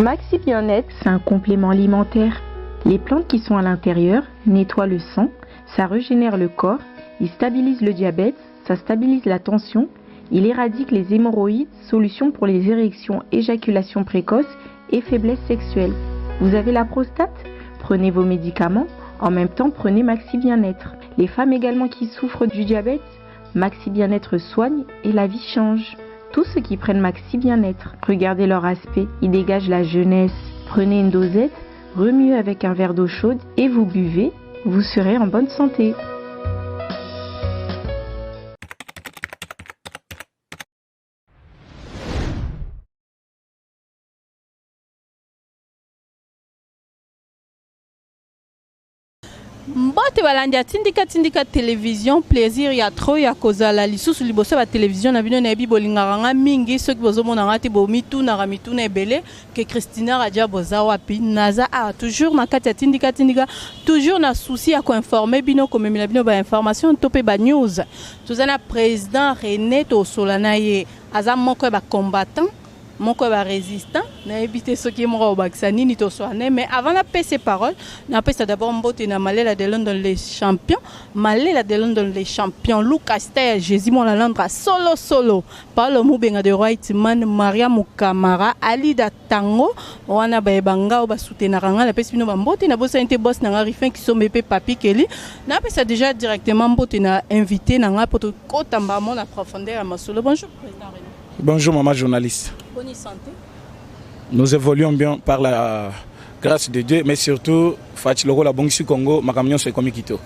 Maxi Bien-être, c'est un complément alimentaire. Les plantes qui sont à l'intérieur nettoient le sang, ça régénère le corps, il stabilise le diabète, ça stabilise la tension, il éradique les hémorroïdes, solution pour les érections, éjaculation précoce et faiblesse sexuelle. Vous avez la prostate? Prenez vos médicaments, en même temps prenez Maxi Bien-être. Les femmes également qui souffrent du diabète, Maxi Bien-être soigne et la vie change. Tous ceux qui prennent Maxi Bien-être, regardez leur aspect, ils dégagent la jeunesse. Prenez une dosette, remuez avec un verre d'eau chaude et vous buvez, vous serez en bonne santé. Mbote balanja tindika télévision plaisir ya trop ya kozala lisusu liboso ba télévision na bino na bi bolinganga mingi ceux qui bozomona ngati bo mituna ebele que Christina Radia boza wapi naza toujours na kati ya tindika toujours na souci ya ko informer bino komemela bino ba information topé ba news tozana président René Tosolana ye aza moko ba combattant moko ba résistant na éviter ce qui est mort au Baxani ni Tosoane mais avant la paix ses paroles na paix d'abord mbote na Malela de London les champions Malela de London les champions Lucas Ter Jésus mon Landra solo par le Mubenga de Whiteman Maria Mukamara Ali da Tango wana ba banga ba soutenaranga la paix bino mbote na bossa inte boss na rifin qui sont mepé papi keli na paix ça déjà directement mbote na invité na nga poto kotamba mon la profondeur à masolo. Bonjour président René. Bonjour maman journaliste. Bonne santé. Nous évoluons bien par la grâce de Dieu, mais surtout, Fatih Logo la Bongsi Congo, ma camion c'est comme Kito.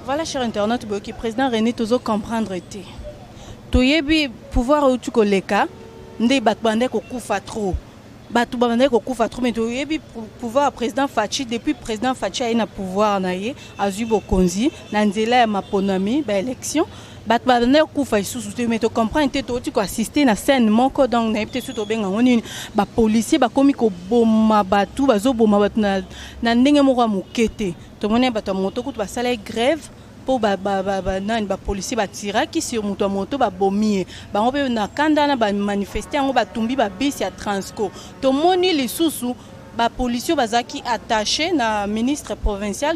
Voilà, cher internaute, le président René Tozo comprendre été. Toyebi pouvoir où tu koleka, ndé batbande ko kufa trop. Batu bande ko kufa trop, mais toyebi pouvoir président Fatih depuis président Fatih a na pouvoir na ye, azubo konzi, na nzela ya maponami ba élection. Batbane kufa isusu te mais to comprendre te to ti ko assister na scène moko donc na peut-être to benga ngoni ba policier ba komi ko boma batu bazo boma batu na ndenge moko mukete to mona batu moto ko ba sala grève pour ba nan ba policier ba tira ki sur moto ba bomie ba ngope na kanda na ba manifester ngo ba tumbi ba bus ya Transco to moni lisusu ba policier bazaki attaché na ministre provincial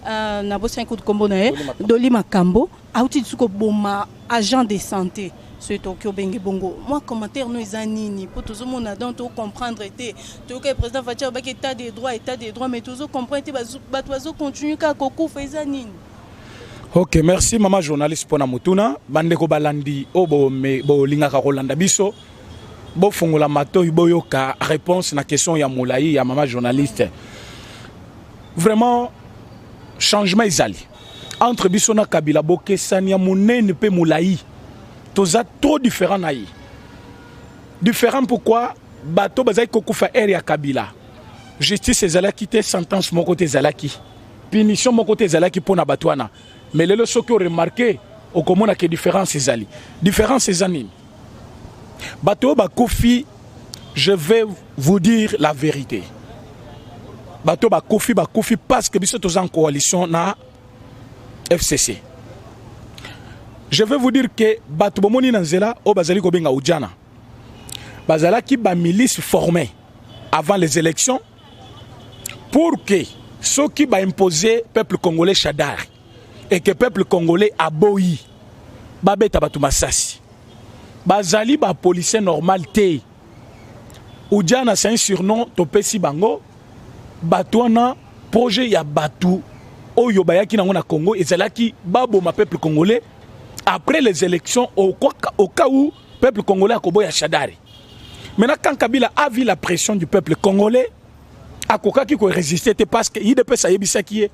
na bossa coup de combo na Doli Makambo auti tsuko boma agent de santé ce Tokyo Benge Bongo moi commentaire nous zanini pour tout le monde donc to comprendre été to que président Fatia ba état des droits mais toujours comprendre ba toiso continue ka koku fezanini. OK, merci maman journaliste pour na mutuna bande ko balandi obo me bo linga ka kolanda biso bo fungola mato boyoka réponse na question ya Moulayi ya maman journaliste. Vraiment changement izali entre Bissona Kabila Boke Sania Mounene pe Moulayi toza trop différent naï différent pourquoi bato bazai kokufa area Kabila justice ezala quitté sentence mon côté zalaki punition mon côté zalaki pour na batwana mais les ceux qui ont remarqué au commun que différence ezali différence ezani bato bakofi je vais vous dire la vérité bato bakofi parce que biso toza en coalition na FCC. Je vais vous dire que bato bomoni nanzela o bazali ko benga ujana bazala ki ba milice formée avant les élections pour que ceux qui ba imposer peuple congolais chadar et que peuple congolais aboyi ba beta bato masasi bazali ba policier normal te ujana c'est un surnom topesi bango Batouana, projet ya Batou, Oyo Bayaki na Congo, et c'est là qui babo ma peuple congolais après les élections au cas où peuple congolais a kobo ya Chadari. Maintenant quand Kabila a vu la pression du peuple congolais, a koka qui ko résister parce que il depuis ça yebisa qui est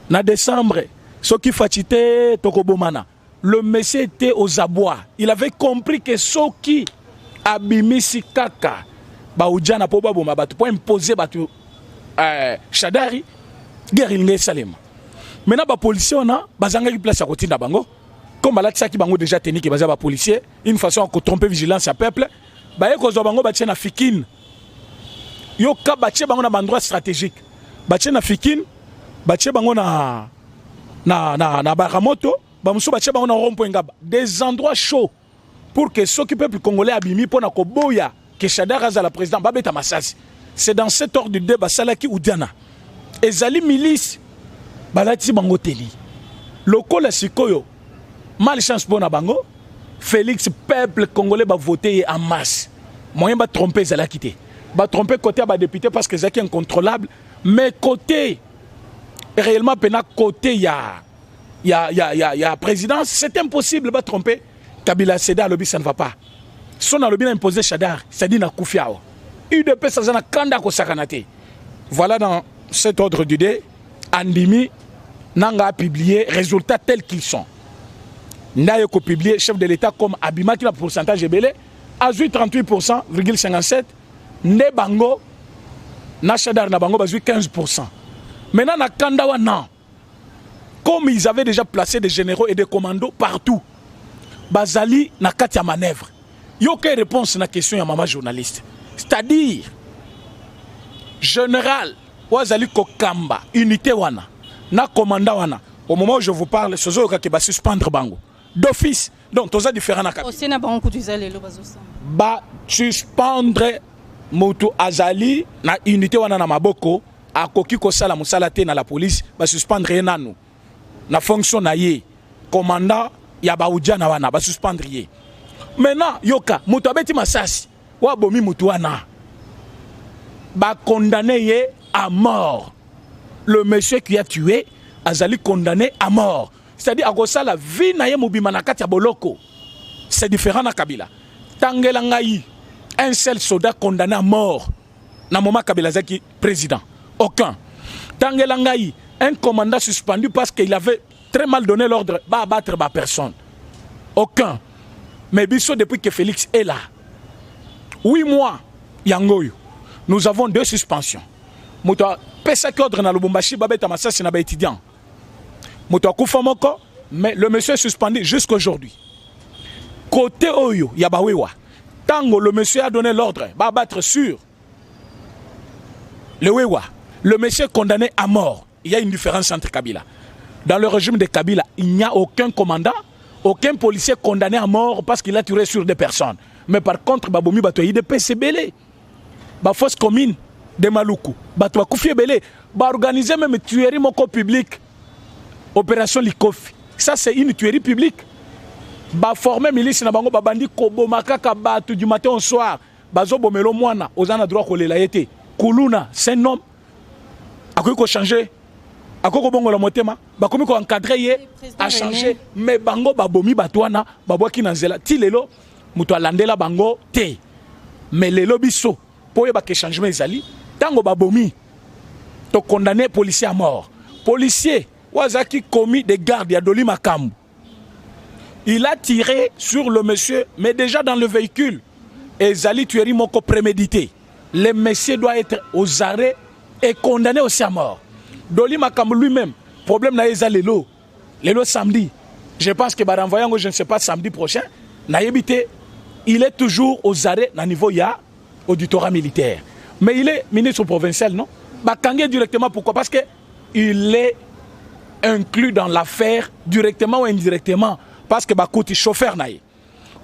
na décembre, ce qui fatité tokobomana. Le monsieur était aux abois. Il avait compris que ce qui abimisi kaka ba ujana po babo ma batu pour imposer batu Chadari guerre il Salem. Maintenant ba policier on a bazanga qui place à côté na bango comme balatisa ki bango déjà tenu que baza ba policier une façon à tromper vigilance à peuple ba yeko zo bango ba tient na fikine yo ka ba tient bango na endroit stratégique ba tient na fikine ba tient bango na baramoto ba muso ba tient bango na rond-point ngaba des endroits chauds pour que ceux qui peuple congolais abimi pour na koboya que Chadar aza la président babeta masasi. C'est dans cet ordre de débat salaki udiana. Ezali milice balati bango teli. Lokola sikoyo malchance pour na bango. Félix peuple congolais va voter en masse. Moyen va tromper ezalaki te. Va tromper côté ba député parce que c'est incontrôlable, mais côté réellement pena côté il y a présidence, c'est impossible va tromper. Kabila Seda lobby ça ne va pas. Son lobby a imposé Chadar, c'est-à-dire na Koufiao. UDP ça na kanda ko sakanate. Voilà dans cet ordre d'idée, Andimi nanga a publié résultats tels qu'ils sont. N'a pas publié chef de l'État comme Abima qui a pourcentage belé a 38,57%, ne bango na Chadar na bango 15%. Maintenant na Kandawa non. Comme ils avaient déjà placé des généraux et des commandos partout. Bazali na katia manœuvre. Il y a aucune réponse à la question à maman journaliste. C'est-à-dire, général, Wazali Kokamba, unité wana, na commandant wana. Au moment où je vous parle, ce jour qui va suspendre bango. D'office, donc tous ça différent na capitale. Aussi na bango kutuzale lo bazosa. Ba suspendre moto azali na unité wana na maboko akoki ko sala musala te na la police ba suspendre nanu. Na fonction na ye commandant ya baoudia na wana ba suspendre ye. Maintenant yoka moto abeti masasi wa bomi moto wana ba condamné ye à mort. Le monsieur qui a tué azali condamné à mort. C'est-à-dire à la vie na ye mobima na kati ya boloko. C'est différent na Kabila. Tangela ngai un seul soldat condamné à mort na moment Kabila zaki président. Aucun. Tangela ngai un commandant suspendu parce qu'il avait très mal donné l'ordre va abattre ma personne. Aucun. Mais biso depuis que Félix est là, 8 mois, yangoyo, nous avons 2 suspensions. Moto pesa ki ordre na Lubumbashi babeta masasi na ba étudiant. Moto kufa moko, mais le monsieur est suspendu jusqu'aujourd'hui. Côté Oyo, yabawewa. Tango le monsieur a donné l'ordre, va abattre sur le Wewa. Le monsieur est condamné à mort. Il y a une différence entre Kabila. Dans le régime de Kabila, il n'y a aucun commandant, aucun policier condamné à mort parce qu'il a tiré sur des personnes. Mais par contre, Babomi Batoyi de PCBL, la fosse commune de Maluku, Batoa Koufi Belé, va organiser même une tuerie moko publique, opération Likofi. Ça, c'est une tuerie publique. Va former milice na bango babandi kobo makaka batu du matin au soir. Bazo bomelo mwana, ozana droit ko lela yete. Kuluna, c'est un homme. Akoy ko changer. Akoko bongo la motema bakomi ko encadrer ye a changer mais bango babomi batwana babwaki na nzela ti lelo muto alandela bango te mais lelo biso po ye ba ke changement ezali tango babomi to condamner policier à mort policier wazaki commis des gardes ya Doli Makambu il a tiré sur le monsieur mais déjà dans le véhicule ezali tuerie moko prémédité le monsieur doit être aux arrêts et condamné aussi à mort. Doli Makambu lui-même, problème na eza lelo samedi. Je pense que Baranvoyango, je ne sais pas, samedi prochain, na yebite, il est toujours aux arrêts na niveau ya auditorat militaire. Mais il est ministre provincial, non? Bakangé directement, pourquoi? Parce que il est inclus dans l'affaire directement ou indirectement. Parce que Bakouti chauffeur naïe,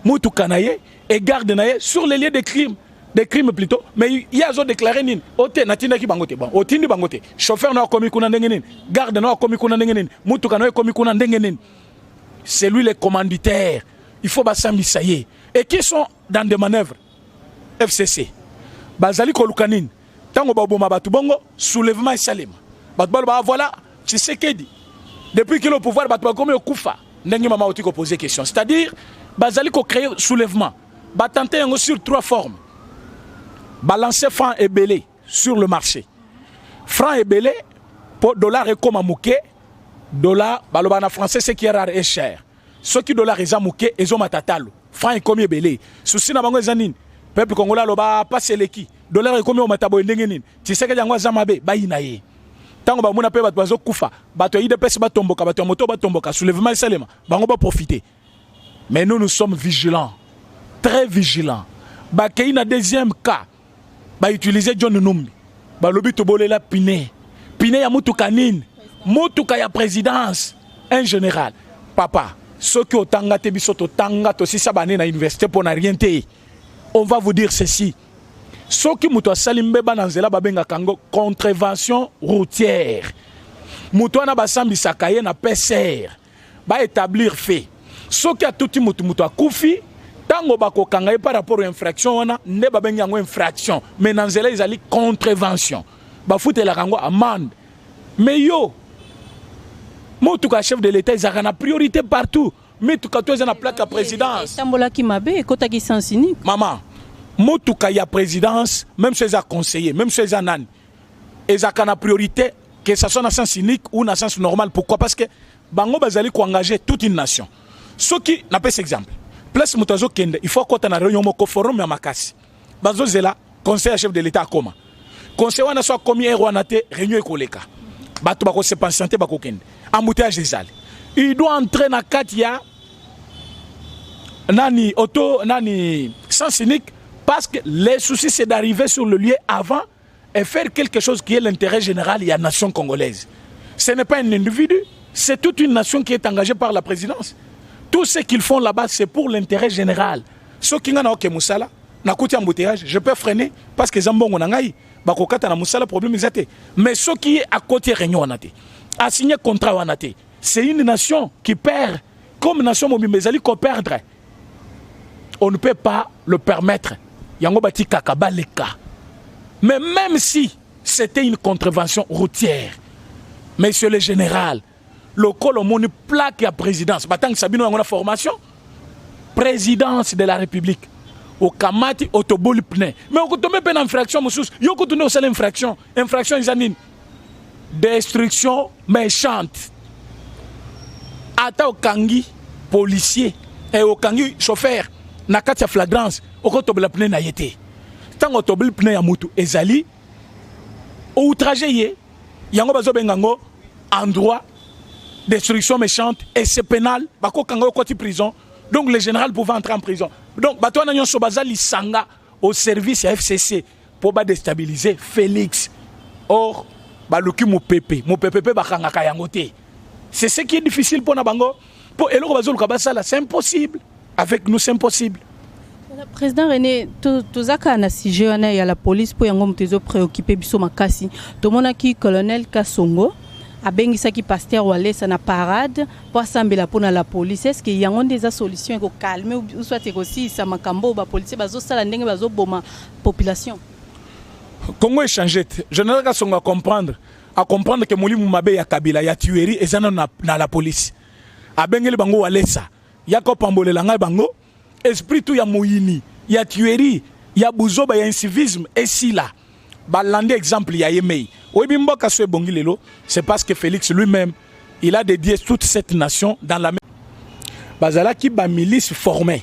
Moutou Kanaye et garde naïe sur les lieux de crime. Des crimes plutôt, mais il y a des déclaré nin. Ote natina ki bangote bon. Otindi bangote. Chauffeur n'a commis kuna ndengenin. Garde n'a commis kuna ndengenin. Mutuka n'a commis kuna ndengenin. C'est lui le commanditaire. Il faut basami saye. Et qui sont dans des manœuvres FCC. Bazali kolukanin. Tango baboma batu bongo soulèvement et salim. Batbal ba voilà, tu sais que dit. Depuis qu'il est au pouvoir batba comme okufa. Ndengi mama oti ko poser question. C'est-à-dire bazali ko créer soulèvement. Batenter sur 3 formes. Balancer franc et belé sur le marché. Franc et belé, pour dollar et comme à mouké, dollar, balobana français, c'est qui est rare et cher. Ce qui dollar est à mouké, ils ont matatalo. Franc et comme belé. Souci n'a pas zanine. Peuple congolais, loba passe les qui. Dollar et comme au matabo ndengenin. Tu sais que yangwa zamabe, baïnaye. Tant que mon appel bateau koufa, bateau de peste batomboka, bateau moto batomboka, soulèvement et salema, bango va profiter. Mais nous sommes vigilants, très vigilants. Bakei na deuxième cas. Ba utiliser John Numbi ba lobi to bolela Piné ya mutuka nini mutuka ya présidence un général papa ceux qui otanga te biso to tanga to si sabane na université pour na rien te on va vous dire ceci Ce qui muto salimbe bananzela babenga kango contravention routière. Muto na basambi sakaye na PCR. Ba établir fait. Ce qui a tout muto akufi tango bako kangaye par rapport à infraction wana ne babenga ngo infraction. Mais nanzela izali contravention. Ba foute la kango amende. Mais yo motuka chef de l'État ils ont priorité partout. Mais tout cas toi ils ont plaque à présidence. Tambola ki mabe kota ki sens unique. Maman motuka ya présidence même chez les conseillers même chez les nan ils ont priorité que ça soit dans sens unique ou dans sens normal. Pourquoi? Parce que bango bazali ko engager toute une nation. Ce qui n'a pas cet exemple. Place mutazo kende il faut qu'on ait une réunion moko forum ya makasi. Bazo zela conseiller chef de l'État comment. Conseil wana soit commis wana te réunion ekoleka. Bato bako se patienter bako kende. Embouteillage des allées. Il doit entrer dans Katia nani auto nani sens unique parce que les soucis c'est d'arriver sur le lieu avant et faire quelque chose qui est l'intérêt général de la nation congolaise. Ce n'est pas un individu, c'est toute une nation qui est engagée par la présidence. Tout ce qu'ils font là-bas c'est pour l'intérêt général. Ce qui ngana ok musala na kuti embouteillage, je peux freiner parce que zambongo na ngai bakokata na musala problème exacté. Mais ce qui est à côté réunion wanate a signé contrat wanate. C'est une nation qui perd comme nation mobimezali ko perdre. On ne peut pas le permettre. Yango bati kakabaleka. Mais même si c'était une contravention routière, monsieur le général, le colomoni plaque à présidence, batang sabino yango na formation, présidence de la République. Au kamati autoboli pne. Mais on tombe pas en infraction monsieur, yo ko tourner au seul infraction izanine. Destruction méchante. Ata au kangi policier et au kangi chauffeur na kati ya flagrance oko tobela pne na yete. Tango tobeli pne ya mutu ezali outragé ye yango bazo bengango en droit destruction méchante et c'est pénal bako kango koti prison. Donc le général pouvait entrer en prison. Donc bato na nyonso bazali sanga au service à FCC pour ba déstabiliser Félix. Or baluki mo pepe bakangaka yango te. C'est ce qui est difficile pour Nabango. Pour Eloko Bazou Kabasala, c'est impossible. Avec nous, c'est impossible. Président René, tozaka na sujet wana ya la police pour yango mtezo préoccupé biso makasi. Tomona ki colonel Kasongo abengisa ki pasteur Walesa na parade pour assembler pour la police. Est-ce qu'il y a des solutions pour calmer ou soit aussi ça makambo ba police bazo sala ndenge bazo boma population? Congo est changé. Général Kasongo à comprendre que Moli Moumabe ya Kabila ya tuerie et ça na la police. A bengeli bango Walesa. Ya ko pambolela ngai bango. Esprit tout ya moyini, ya tuerie, ya buzoba ya incivisme et si là. Balande exemple ya Yemei. Oyebi mboka so ebongi lelo, c'est parce que Félix lui-même, il a dédié toute cette nation dans la même. Bazala ki ba milice formée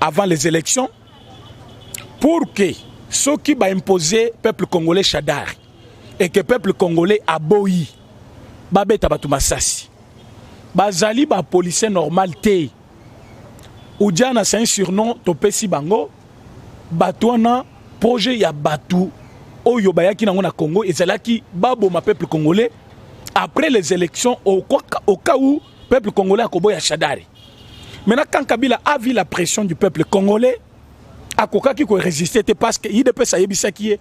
avant les élections pour que ceux qui va imposer peuple congolais Chadar et que peuple congolais aboyi babeta batu masasi bazali ba policier normal te Oudjana c'est un surnom topesi bango batouana projet ya batu oyo bayaki nango na Congo ezalaki babo ma peuple congolais après les élections au cas où peuple congolais akoboya Chadari. Maintenant quand Kabila a vu la pression du peuple congolais akokaki ko résister parce que IDP ça yebisa qui est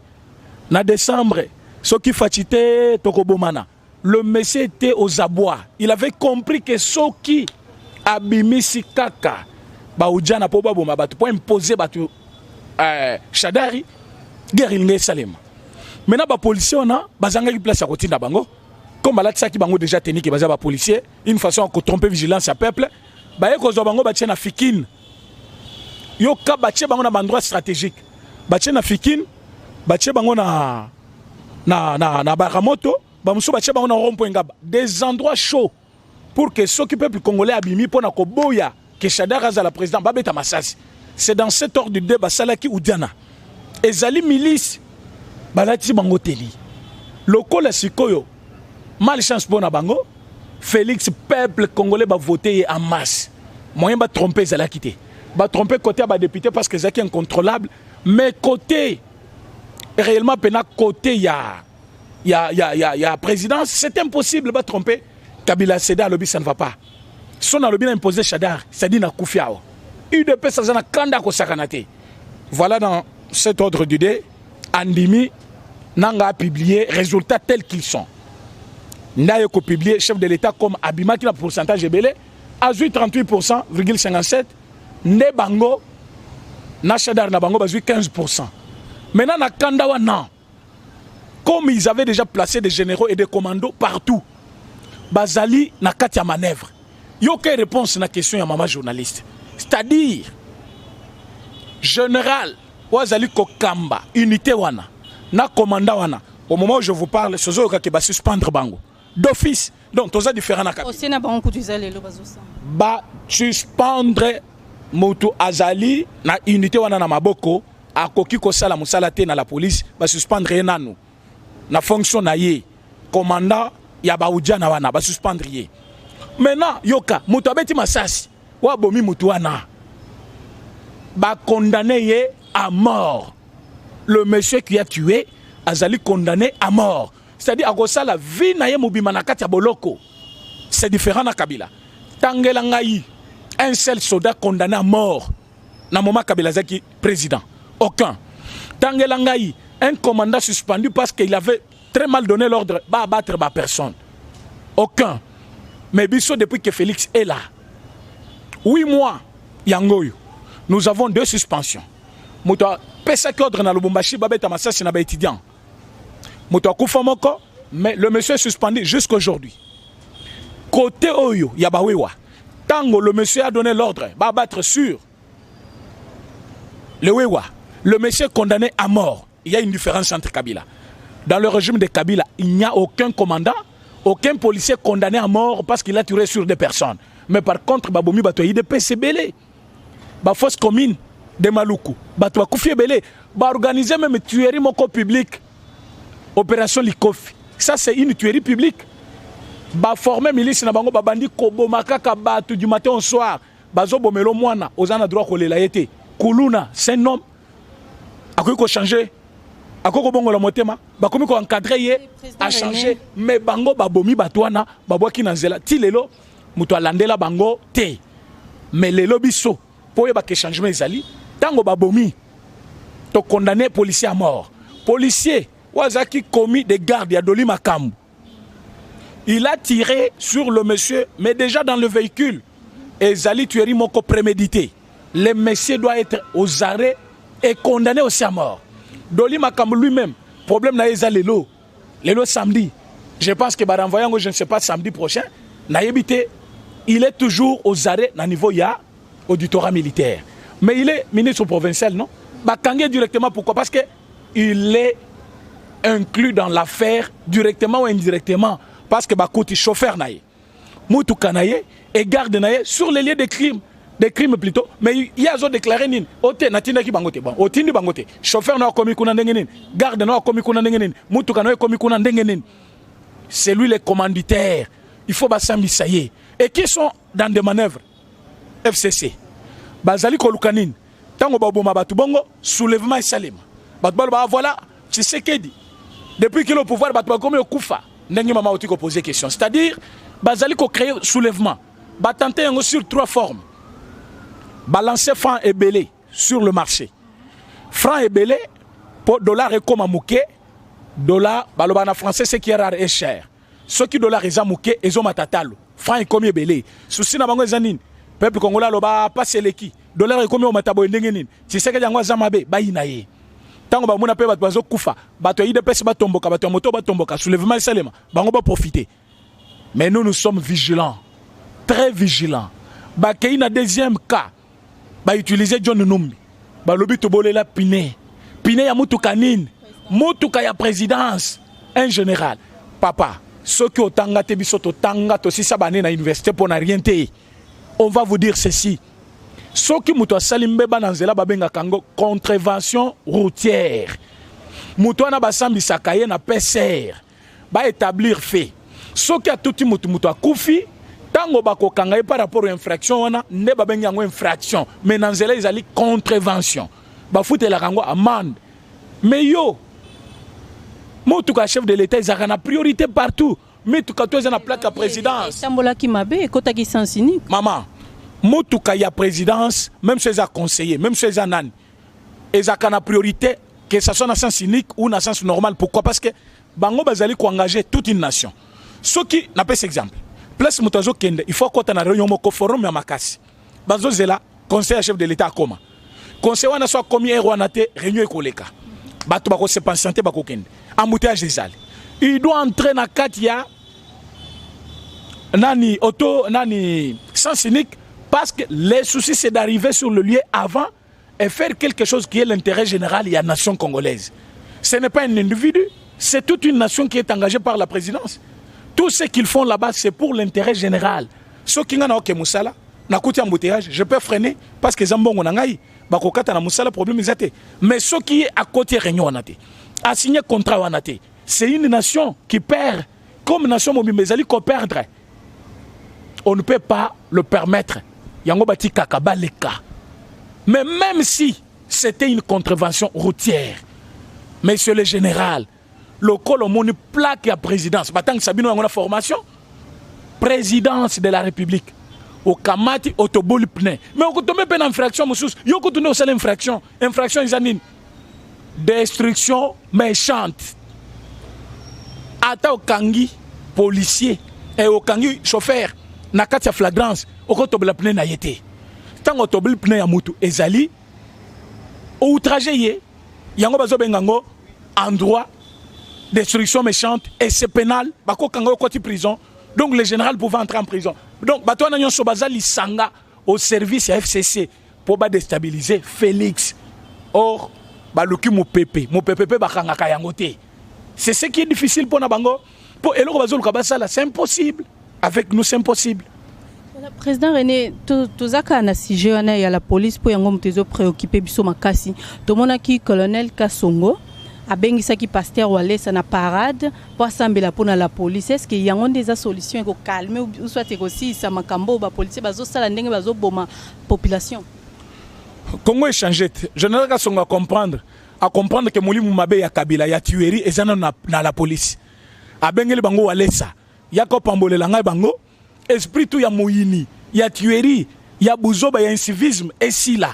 na décembre ce qui fatité tokobomana le monsieur était aux abois. Il avait compris que ce qui abimisi kaka ba Oudjana po babo mabatu pour imposer batu Chadari guerre il Salem. Maintenant ba policier on a bazanga ki place à côté na bango comme balatisa ki bango déjà tenu que baza ba policier une façon à tromper vigilance à peuple ba eko zo bango ba tiena fikine yo ka batie bango na bandroit stratégique batie na fikine batie bango na baramoto ba muso batie bango na rond-point ngaba des endroits chauds pour que ceux qui peuple congolais abimi pona ko boya que Chadar aza la président babeta masasi. C'est dans cet ordre de débat salaki Oudjana ezali milice balati bango teli lokola sikoyo malchance pona bango Félix peuple congolais va voter en masse moyen va tromper ezalaki te va tromper côté à député parce que c'est incontrôlable mais côté réellement pena côté ya présidence c'est impossible va tromper Kabila Seda lobby ça ne va pas son lobby a imposé Chadar ça dit na kufiao UDP ça na kanda ko sakanate. Voilà dans cet ordre d'idée andimi nanga publié résultats tels qu'ils sont. N'a pas publié chef de l'État comme Abima qui a pourcentage belé a 38,57%, ne bango na chadar na bango 15%. Maintenant na Kandawa non. Comme ils avaient déjà placé des généraux et des commandos partout. Bazali na katia manœuvre. Il y a aucune réponse à la question de maman journaliste. C'est-à-dire, général, Wazali Kokamba, unité wana, na commandant wana, au moment où je vous parle, ce jour qui va suspendre bango. D'office, donc, tout ça différent na capitale. Aussi, na bango kutuzale lo bazosa. Ba suspendre Moto Azali na unité wana na maboko, a koki ko sala musala te na la police, ba suspendre enanu. Na fonction na ye, commandant ya ba udia na wana, ba suspendre ye. Maintenant, yoka, mutu abeti masasi, wa bomi mutu wana. Ba condamné à mort. Le monsieur qui a tué, Azali condamné à mort. C'est-à-dire, à la vie na ye mobima na kati ya boloko. C'est différent na Kabila. Tangela ngai, un seul soldat condamné à mort. Na moment Kabila Zaki président. Aucun. Tangela ngai, un commandant suspendu parce qu'il avait très mal donné l'ordre, va abattre ma personne. Aucun. Mais Bisso, depuis que Félix est là, 8 mois, Yangoyo, nous avons 2 suspensions. Mouto pesa qui ordre na Lubumbashi, babeta masasi na ba étudiant. Mouto Koufamoko, mais le monsieur est suspendu jusqu'à aujourd'hui. Côté Oyo, Yabawewa, Tango, le monsieur a donné l'ordre, va abattre sur le Wewa. Le monsieur est condamné à mort. Il y a une différence entre Kabila. Dans le régime de Kabila, il n'y a aucun commandant, aucun policier condamné à mort parce qu'il a tiré sur des personnes. Mais par contre, Babomi Batoyi de PCBL, ba fosse commune de Maluku, Batoa Koufi Belé, ba organiser même tuerie moko public, opération Likofi. Ça c'est une tuerie publique. Ba former milice na bango babandi kobo makaka batu du matin au soir. Bazo bomelo mwana, ozana droit kolela yete. Kuluna, c'est un homme. Akoy ko changer. Akoko bongo la motema, bakomi ko encadrer ye, a changer, mais bango babomi batwana, babwaki na nzela. Ti lelo muto alandela bango te. Mais lelo biso pour yeba ke changement ezali, tango babomi to condamné policier à mort. Policier wazaki commis des gardes ya Doli Makambu. Il a tiré sur le monsieur, mais déjà dans le véhicule. Ezali tuerie moko prémédité. Le monsieur doit être aux arrêts et condamné aussi à mort. Doli Makambu lui-même, problème na eza lelo samedi. Je pense que Baranvoyango, je ne sais pas, samedi prochain, na yebité, il est toujours aux arrêts na niveau ya auditorat militaire. Mais il est ministre provincial, non? Bakangé directement, pourquoi? Parce que il est inclus dans l'affaire directement ou indirectement. Parce que Bakouti chauffeur naïe, Moutou Kanaye et garde naïe sur les lieux de crimes. Des crimes plutôt, mais il y a des déclaré nin. Ote natina ki bangote bon. Otindi bangote. Chauffeur na komi kuna ndengenin. Garde na komi kuna ndengenin. Mutu kana komi kuna ndengenin. C'est lui le commanditaire. Il faut basambi saye. Et qui sont dans des manœuvres FCC. Bazali kolukanin. Tango baboma batu bongo soulèvement et salima. Batu ba voilà, tu sais que dit. Depuis qu'il est au pouvoir batu ba komi okufa. Ndengi mama oti ko poser question. C'est-à-dire bazali ko créer soulèvement. Ba tenter sur 3 formes. Balancer franc et belé sur le marché. Franc et belé, pour dollar et comme à mouké, dollar, balobana français, c'est qui est rare et cher. Ce qui dollar est à mouké, ils ont matatalo. Franc et comme belé. Souci n'a pas zanine. Peuple congolais, loba passe l'équi. Dollar et comme au matabo ndengenin. Tu sais que yangwa zamabe, baïnaye. Tant que ba pe bato kufa, bato yi de pese ba tomboka, bato moto ba tomboka, soulèvement et salema, bango ba profiter. Mais nous sommes vigilants, très vigilants. Ba kei na deuxième cas. Ba utiliser John Numbi. Ba lobi to bolela Piné. Piné ya mutuka nini? Mutuka ya présidence. Un général. Papa, ceux qui ont tanga te biso to tanga to si sabane na université pour na rien te. On va vous dire ceci. Ceux qui muto salimbe bananzela babenga kango contravention routière. Muto na basambi sakaye na PCR. Ba établir fait. Ceux qui a tout muto akufi tango bako kangaye par rapport à infraction wana ne babengi yango infraction mais nanzela izali contravention ba fouté la kango amende mais yo motuka chef de l'état ils ont priorité partout mais tout quand ils ont plaque à présidence tambola ki mabe kota ki sansini maman motuka ya présidence même ceux à conseiller même ceux à nan ils ont priorité que ce soit dans le sens unique ou dans le sens normal. Pourquoi? Parce que bango bazali ko engager toute une nation. Ce qui n'a pas cet exemple. Place Moutazo Kende, il faut qu'on ait une réunion au forum ya makasi. Bazo zela conseil chef de l'État comment. Conseil wana soit combien erwanate réunion ekoleka. Bato bako se patienter bako kende. Embouteillage ezali. Il doit entrer dans katia nani auto nani sens unique parce que les soucis c'est d'arriver sur le lieu avant et faire quelque chose qui est l'intérêt général de la nation congolaise. Ce n'est pas un individu, c'est toute une nation qui est engagée par la présidence. Tout ce qu'ils font là-bas, c'est pour l'intérêt général. Ceux qui ont ok musala, na kouti embouteillage, je peux freiner parce que zambongo nangai, bakokata na musala problème izate. Mais ceux qui est à côté réunion wanate, a signé contrat wanate, c'est une nation qui perd comme nation mobimezali ko perdre. On ne peut pas le permettre. Yango bati kakaba les cas. Mais même si c'était une contravention routière, monsieur le général, le colomoni plaque à présidence, tant que Sabino a une formation, présidence de la République, au Kamati, au Toboli Pne. Mais on tombe pas en infraction, monsieur, on continue au sein infraction. Infraction, ils ont destruction méchante. Ata au Kangi, policier, et au Kangi, chauffeur, nakati flagrance, au Toboli Pne na yete. Tant que Toboli Pne ya mutu, ezali, outragé yé, yango bazo bengango, en droit, destruction méchante, et c'est pénal, bako kango koti prison, donc le général pouvait entrer en prison. Donc, bato ananyon sobazali sanga au service FCC pour déstabiliser Félix. Or, baluki mo pepe bakanga kayangote. C'est ce qui est difficile pour Nabango. Pour Eloko Bazol Kabasala, c'est impossible. Avec nous, c'est impossible. Président René, tozaka na sujet wana ya la police pour yango mtezo préoccupé biso makasi. Tomonaki colonel Kasongo abengisaki pasteur Walesa na parade pour assembler pour la police. Est-ce qu'il y a des solutions pour calmer ou soit aussi ça makambo ba policier bazo sala ndenge bazo boma population? Congo est changé. Général Kasongo à comprendre que Moulimu Mabe ya Kabila ya tuerie et ça na la police. Abengeli bango Walesa. Yako pambolela ngai bango. Esprit tout ya moyini, ya tuerie, ya buzoba, ya incivisme, et si là,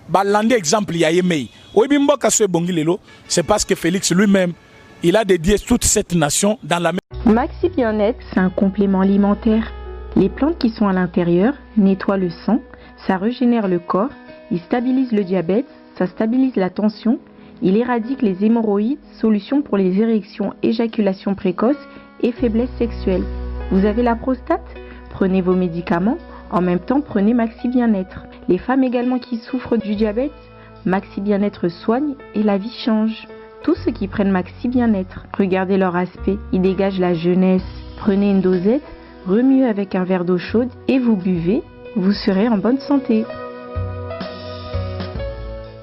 balandi exemple ya yemei. Oibimbo kaso bongilelo, c'est parce que Félix lui-même, il a dédié toute cette nation dans la même. Maxi Bien-être, c'est un complément alimentaire. Les plantes qui sont à l'intérieur nettoient le sang, ça régénère le corps, il stabilise le diabète, ça stabilise la tension, il éradique les hémorroïdes, solution pour les érections, éjaculation précoce et faiblesse sexuelle. Vous avez la prostate? Prenez vos médicaments, en même temps prenez Maxi Bien-être. Les femmes également qui souffrent du diabète, Maxi Bien-être soigne et la vie change. Tous ceux qui prennent Maxi Bien-être, regardez leur aspect, ils dégagent la jeunesse. Prenez une dosette, remuez avec un verre d'eau chaude et vous buvez, vous serez en bonne santé.